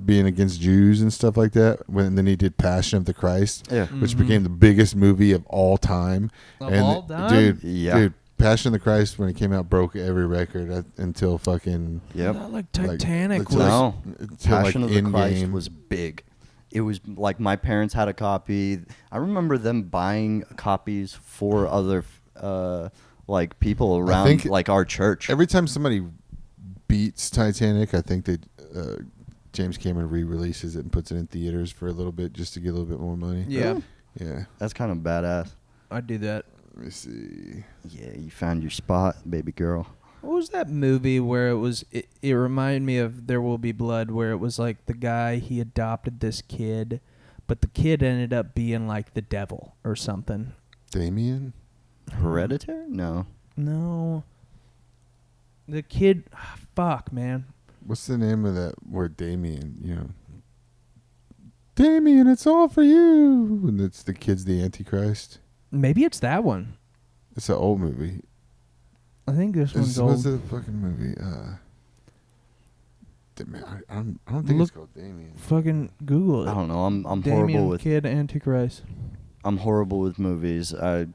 being against Jews and stuff like that. And then he did Passion of the Christ, Yeah. which became the biggest movie of all time. Of and all time? dude, Passion of the Christ when it came out broke every record until fucking Yep. Not like Titanic until, was. No. until, Passion like, of the Christ Endgame. was big. It was like my parents had a copy. I remember them buying copies for other like people around think like our church. Every time somebody beats Titanic, I think they James Cameron re-releases it and puts it in theaters for a little bit just to get a little bit more money. Yeah, Yeah. That's kind of badass. I'd do that. Let me see. Yeah, you found your spot, baby girl. What was that movie where it was? It reminded me of There Will Be Blood, where it was like the guy, he adopted this kid, but the kid ended up being like the devil or something. Damien? Hereditary? No. No. The kid, fuck, man. What's the name of that word Damien, you know? Damien, it's all for you. And it's the kid's the Antichrist. Maybe it's that one. It's an old movie. I think this one's What's old. the fucking movie? I don't think Look- it's called Damien. Fucking Google it. I don't know. I'm Damien horrible with Kid Antichrist. I'm horrible with movies. I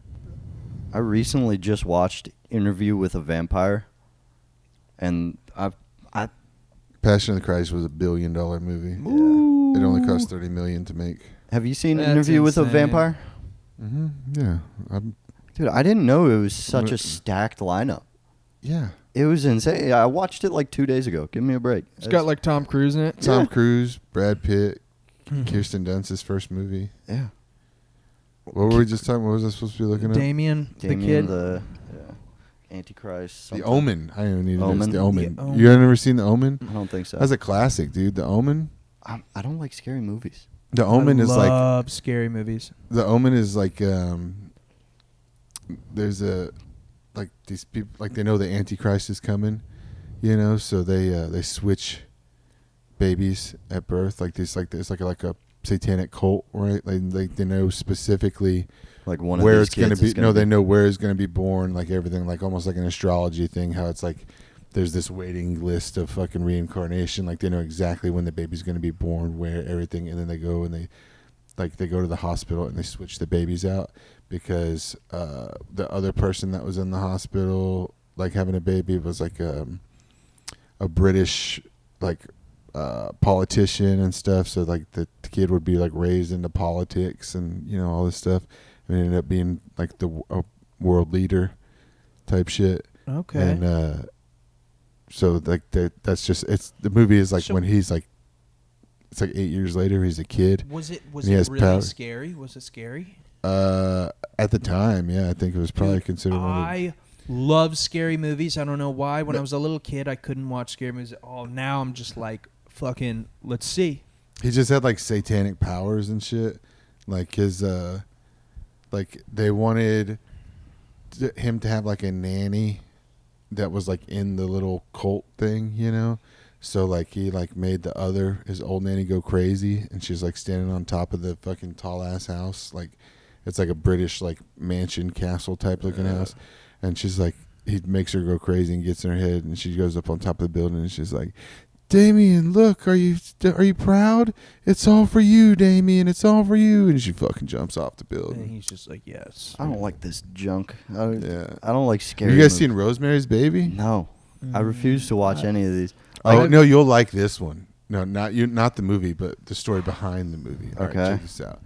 recently just watched Interview with a Vampire, and I Passion of the Christ was $1 billion movie. Ooh. It only cost $30 million to make. have you seen That's Interview with a insane. Vampire? Mm-hmm. Yeah. Dude, I didn't know it was such a stacked lineup. Yeah. It was insane. I watched it like 2 days ago. Give me a break. It's got like Tom Cruise in it. Tom Yeah. Cruz, Brad Pitt, Mhm. Kirsten Dunst's first movie. yeah. What were we just talking? What was I supposed to be looking at? Damien, the Damien, kid. the Antichrist. The something. Omen. I don't need Omen? The Omen. The Omen. You ever seen The Omen? I don't think so. That's a classic, dude. The Omen. I don't like scary movies. The Omen I is like love scary movies. The Omen is like there's a like these people like they know the Antichrist is coming, you know, so they switch babies at birth like this like there's like a satanic cult, right? Like they know specifically Like one where of it's these going to kids be. is No, they know where it's going to be born, like everything, like almost like an astrology thing. How it's like there's this waiting list of fucking reincarnation. Like they know exactly when the baby's going to be born, where everything, and then they go and they go to the hospital and they switch the babies out because the other person that was in the hospital, like having a baby, was like a British like politician and stuff. So like the kid would be like raised into politics and you know all this stuff. And ended up being like the world leader type shit. Okay. And so like that's just it's the movie is like So- when he's like it's like 8 years later he's a kid. was it and he has really power. scary? Was it scary? At the time, yeah, I think it was probably Dude, considered one of the, I love scary movies. I don't know why. When I was a little kid, I couldn't watch scary movies. Oh, now I'm just like, fucking, let's see. he just had like satanic powers and shit. Like his like they wanted him to have like a nanny that was like in the little cult thing, you know. So like he like made his old nanny go crazy, and she's like standing on top of the fucking tall ass house, like it's like a British like mansion castle type looking house, and she's like he makes her go crazy and gets in her head, and she goes up on top of the building, and she's like, Damien, look, are you proud? It's all for you, Damien. It's all for you. And she fucking jumps off the And building. he's just like, yes. I don't like this junk. I Yeah. don't like scary. You guys movies. seen Rosemary's Baby? No, I refuse to watch any of these. Oh Like- no, you'll like this one. No, not you, not the movie, but the story behind the movie. All right, Okay. check this out.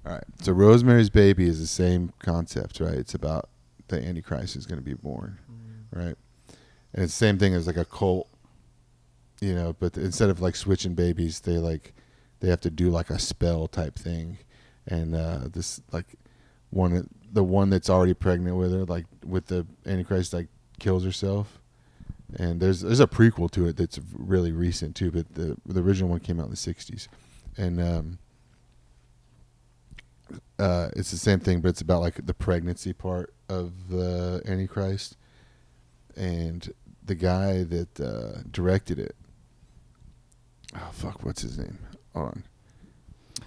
All right, so Rosemary's Baby is the same concept, right? It's about the Antichrist is going to be born, right? And it's the same thing as like a cult, you know. But instead of like switching babies, they have to do like a spell type thing, and this like the one that's already pregnant with her, like with the Antichrist, like kills herself. And there's a prequel to it that's really recent too, but the original one came out in the 60s, and it's the same thing, but it's about like the pregnancy part of the Antichrist, and the guy that directed it. Oh fuck, what's his name? Hold on.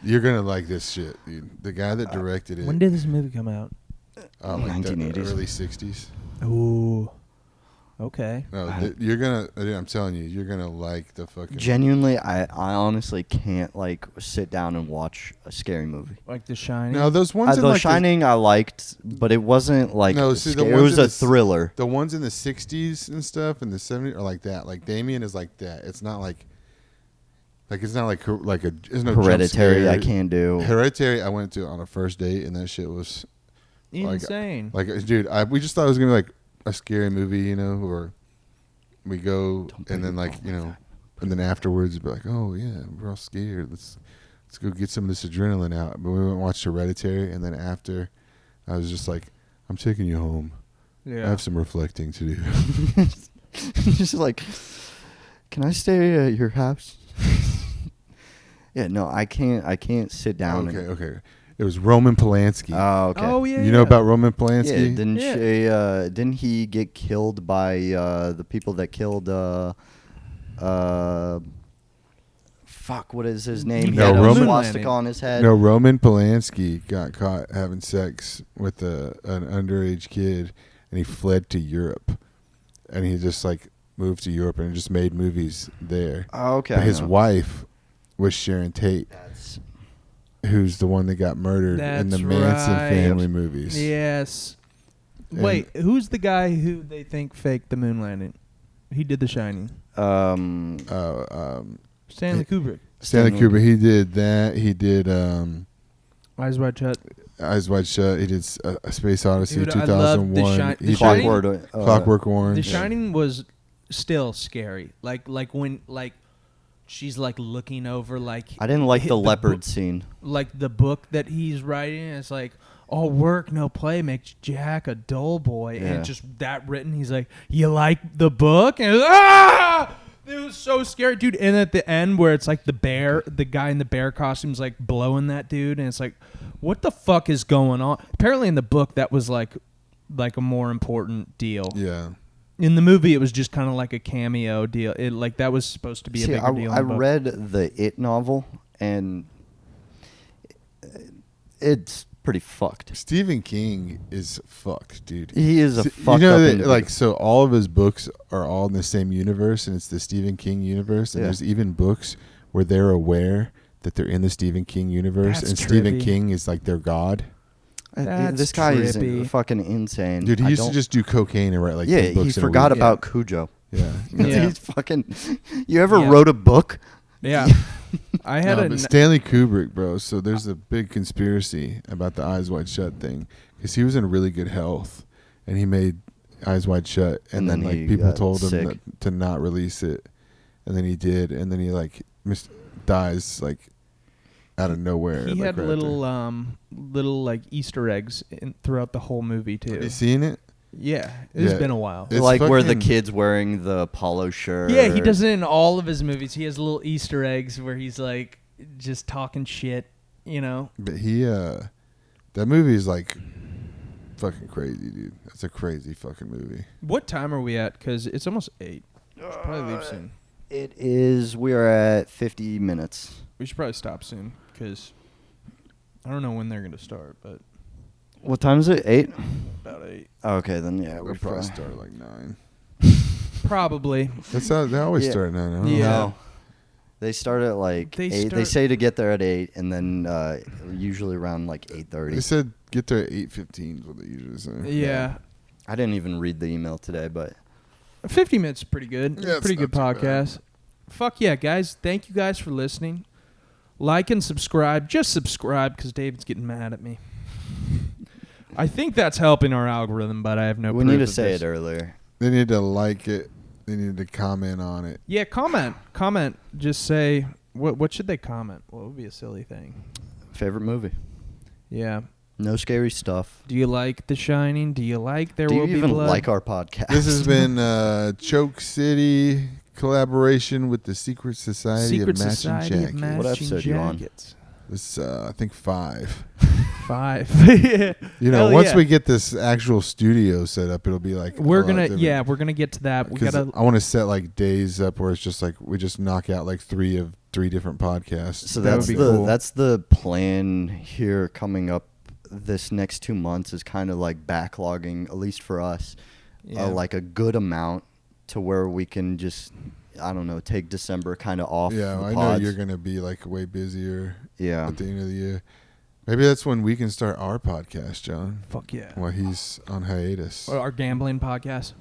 You're gonna like this shit, dude. The guy that directed it. When did this movie come out? Like the 1980s. early 60s. Ooh. Okay. No, you're gonna. I'm telling you, you're gonna like the fucking. Genuinely, I honestly can't like sit down and watch a scary movie. Like The Shining? No, those ones in The like Shining I liked, but it wasn't like No, see, the scary. It ones was in a the thriller. the ones in the 60s and stuff and the 70s are like that. Like Damien is like that. It's not like it's not like a there's no jump Hereditary, I scare. can't do. Hereditary, I went to on a first date, and that shit was Insane. like, dude, we just thought it was gonna be like a scary movie, you know, or we go and then like you know, and then afterwards be like, oh yeah, we're all scared. Let's go get some of this adrenaline out. But we went and watched Hereditary, and then after, I was just like, I'm taking you home. Yeah. I have some reflecting to do. Just like, can I stay at your house? Yeah, no, I can't sit down. Okay. It was Roman Polanski. Oh, okay. Oh, yeah. You know about Roman Yeah, Polanski? didn't he get killed by the people that killed fuck, what is his name? He No, had a Roman- swastika on his head. No, Roman Polanski got caught having sex with an underage kid, and he fled to Europe, and he just like moved to Europe and just made movies there. Oh, okay. But his I know. wife was Sharon Tate, That's who's the one that got murdered in the That's Manson right. family movies. Yes. And- Wait, who's the guy who they think faked the moon landing? He did The Shining. Stanley Kubrick. Stanley Stanley. Kubrick. He did that. He did Eyes Wide Shut. Eyes Wide Shut. He did a Space Odyssey, Dude, I love The 2001. The He Shining- did Clockwork Orange. The Shining was still scary. Like when she's like looking over like I didn't like hit the leopard book- scene. like the book that he's writing. It's like all work no play makes Jack a dull boy, Yeah. and just that written. He's like, you like the book? And it was so scary, dude. And at the end where it's like the guy in the bear costume's like blowing that dude, and it's like, what the fuck is going on? Apparently in the book that was like a more important deal. Yeah. In the movie, it was just kind of like a cameo deal. It like that was supposed to be a bigger deal. I in the book. read the It novel, and it's pretty fucked. Stephen King is fucked, dude. He is a So- fucked you know up that, individual. like, so all of his books are all in the same universe, and it's the Stephen King universe. And Yeah. there's even books where they're aware that they're in the Stephen King universe, That's and Stephen trippy. King is like their god. That's This guy trippy. is fucking insane. Dude, he I used to don't- just do cocaine and write like yeah, 10 he books in a forgot week. about Cujo. Yeah. Yeah. He's fucking. You ever Yeah. wrote a book? Yeah, I had No, a but Stanley Kubrick, bro. So there's a big conspiracy about the Eyes Wide Shut thing, because he was in really good health, and he made Eyes Wide Shut, and, And then then like he people got told him sick. to not release it, and then he did, and then he like dies like out of nowhere. he like, had right little like Easter eggs throughout the whole movie after. too. Have you seen it? Yeah, it's Yeah. been a while. It's like where the fucking- kid's wearing the polo shirt. Yeah, he does it in all of his movies. He has little Easter eggs where he's like just talking shit, you know. But he that movie is like fucking crazy, dude. That's a crazy fucking movie. What time are we at? Because it's almost 8. Should probably leave soon. It is. We are at 50 minutes. We should probably stop soon because I don't know when they're gonna start, but What time is it? 8. about 8. Okay, then yeah, We'll we probably start at like 9. Probably. That's how they always Yeah. start at 9. I don't Yeah. know. No. They start at like They 8. They start- say to get there at 8, and then usually around like They 8:30. said get there at 8:15 is what they usually say. Yeah. I didn't even read the email today, but 50 minutes is pretty good. Yeah, it's Pretty good not too bad. podcast. Fuck yeah, guys. Thank you guys for listening. Like and subscribe. Just subscribe because David's getting mad at me. I think that's helping our algorithm, but I have no we proof need to of say this. it earlier. They need to like it. They need to comment on it. Yeah, comment. Just say, what should they comment? What would be a silly thing? Favorite movie? Yeah. No scary stuff. Do you like The Shining? Do you like There Do Will you Be even Blood? like our podcast? This has been Choke City collaboration with the Secret Society Secret of Matching Society Jackets. of Matching What episode you on? Jackets. This I think 5. 5. You know, Hell once yeah. we get this actual studio set up, it'll be like We're a lot gonna different. we're gonna get to that. We 'Cause gotta I want to set like days up where it's just like we just knock out like 3 different podcasts. So That that's would the be cool. that's the plan here coming up. This next 2 months is kind of like backlogging, at least for us, yeah. like a good amount to where we can just, I don't know, take December kind of off. Yeah, the I know pods. you're gonna be like way busier Yeah. at the end of the year. Maybe that's when we can start our podcast, John. Fuck yeah. While he's on hiatus. Or our gambling podcast.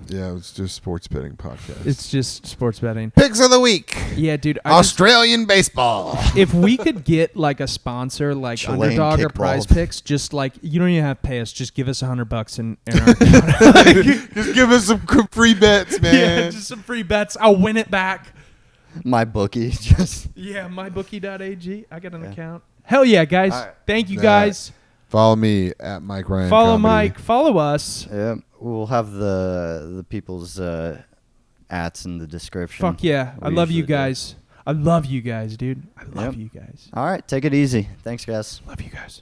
Yeah, it's just sports betting podcast. It's just sports betting. Picks of the week. Yeah, dude. Australian baseball. If we could get like a sponsor like Chilean Underdog or kickball. Prize Picks, just like you don't even have to pay us, just give us $100 in our account. Just give us some free bets, man. Yeah, just some free bets. I'll win it back. My bookie just. Yeah, mybookie.ag. I got an Yeah. account. Hell yeah, guys. All right. Thank you Nah. guys. Follow me at Mike Ryan. Follow Comedy. Mike. Follow us. Yeah, we'll have the people's ats in the description. Fuck yeah. I We love you usually do. guys. I love you guys, dude. I love Yep. you guys. All right, take it easy. Thanks, guys. Love you guys.